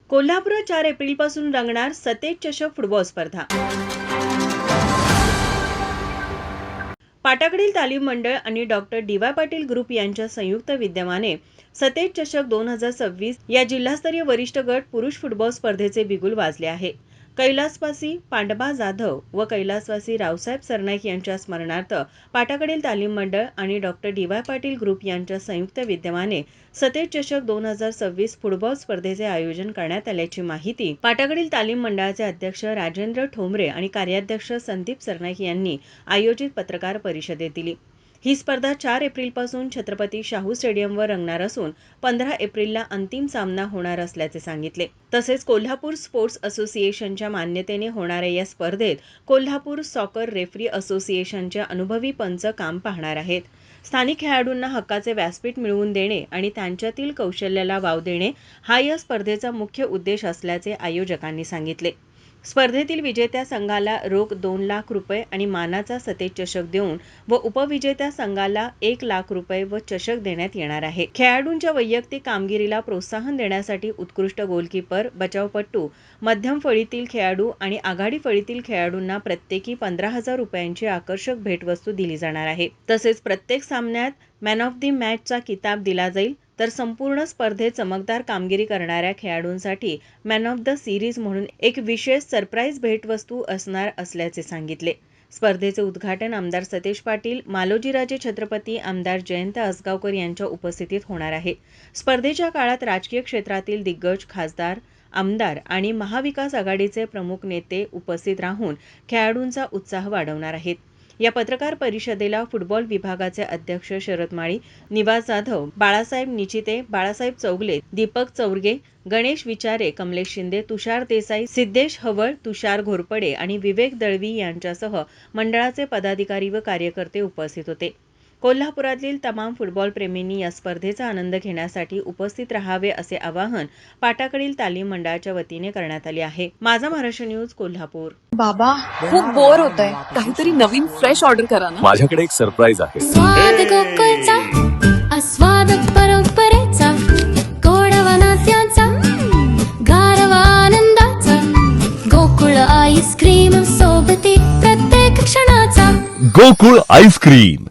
कोल्हापुरात 4 एप्रिलपासून रंगणार सतेज चषक फुटबॉल स्पर्धा। पाटाकडील तालीम मंडळ आणि डॉक्टर डी.वाय. पाटील ग्रुप यांच्या संयुक्त विद्यमाने सतेज चषक 2026 या जिल्हास्तरीय वरिष्ठ गट पुरुष फुटबॉल स्पर्धेचे बिगुल वाजले आहे। कैलासवासी पांडबा जाधव व कैलासवासी रावसाहेब सरनाईक यांच्या स्मरणार्थ पाटाकडील तालीम मंडळ आणि डॉक्टर डी.वाय. पाटील ग्रुप यांच्या संयुक्त विद्यमाने सतेज चषक 2026 फुटबॉल स्पर्धेचे आयोजन करण्यात आल्याची माहिती पाटाकडील तालीम मंडळाचे अध्यक्ष राजेंद्र ठोंबरे आणि कार्याध्यक्ष संदीप सरनाईक यांनी आयोजित पत्रकार परिषदेत दिली। ही स्पर्धा 4 एप्रिलपासून छत्रपती शाहू स्टेडियमवर रंगणार असून 15 एप्रिलला अंतिम सामना होणार असल्याचे सांगितले। तसेच कोल्हापूर स्पोर्ट्स असोसिएशनच्या मान्यतेने होणाऱ्या या स्पर्धेत कोल्हापूर सॉकर रेफरी असोसिएशनच्या अनुभवी पंच काम पाहणार आहेत। स्थानिक खेळाडूंना हक्काचे व्यासपीठ मिळवून देणे आणि त्यांच्यातील कौशल्याला वाव देणे हा या स्पर्धेचा मुख्य उद्देश असल्याचे आयोजकांनी सांगितले। स्पर्धेतील विजेत्या संघाला रोख 2 लाख रुपये आणि मानाचा सतेज चषक देऊन व उपविजेत्या संघाला 1 लाख रुपये व चषक देण्यात येणार आहे। खेळाडूंच्या वैयक्तिक कामगिरीला प्रोत्साहन देण्यासाठी उत्कृष्ट गोलकीपर, बचावपटू, मध्यम फळीतील खेळाडू आणि आघाडी फळीतील खेळाडूंना प्रत्येकी 15,000 रुपयांची आकर्षक भेटवस्तू दिली जाणार आहे। तसेच प्रत्येक सामन्यात मॅन ऑफ द मॅचचा किताब दिला जाईल, तर संपूर्ण स्पर्धेत चमकदार कामगिरी करणाऱ्या खेळाडूंसाठी मॅन ऑफ द सिरीज म्हणून एक विशेष सरप्राईज भेटवस्तू असणार असल्याचे सांगितले। स्पर्धेचे उद्घाटन आमदार सतेज पाटील, मालोजीराजे छत्रपती, आमदार जयंत आसगावकर यांच्या उपस्थितीत होणार आहे। स्पर्धेच्या काळात राजकीय क्षेत्रातील दिग्गज खासदार, आमदार आणि महाविकास आघाडीचे प्रमुख नेते उपस्थित राहून खेळाडूंचा उत्साह वाढवणार आहेत। या पत्रकार परिषदेला फुटबॉल विभागाचे अध्यक्ष शरद माळी, निवास जाधव, बाळासाहेब निचिते, बाळासाहेब चौगले, दीपक चौरगे, गणेश विचारे, कमलेश शिंदे, तुषार देसाई, सिद्धेश हवळ, तुषार घोरपडे आणि विवेक दळवी यांच्यासह मंडळाचे पदाधिकारी व कार्यकर्ते उपस्थित होते। कोल्हापुरातील तमाम फुटबॉल प्रेमींनी या स्पर्धेचा आनंद घेण्यासाठी उपस्थित राहावे असे आवाहन पाटाकडील तालीम मंडळाच्या वतीने करण्यात आले आहे। माझा महाराष्ट्र न्यूज कोल्हापूर। बाबा खूप बोर होतंय, काहीतरी नवीन फ्रेश ऑर्डर करा ना। माझ्याकडे एक सरप्राईज आहे। स्वाद गोकुळचा, आस्वाद परंपरेचा, गोडवा नात्याचा, गारवा आनंदाचा, गोकुळ आईस्क्रीम सोबती प्रत्येक क्षणाचा। गोकुळ आईस्क्रीम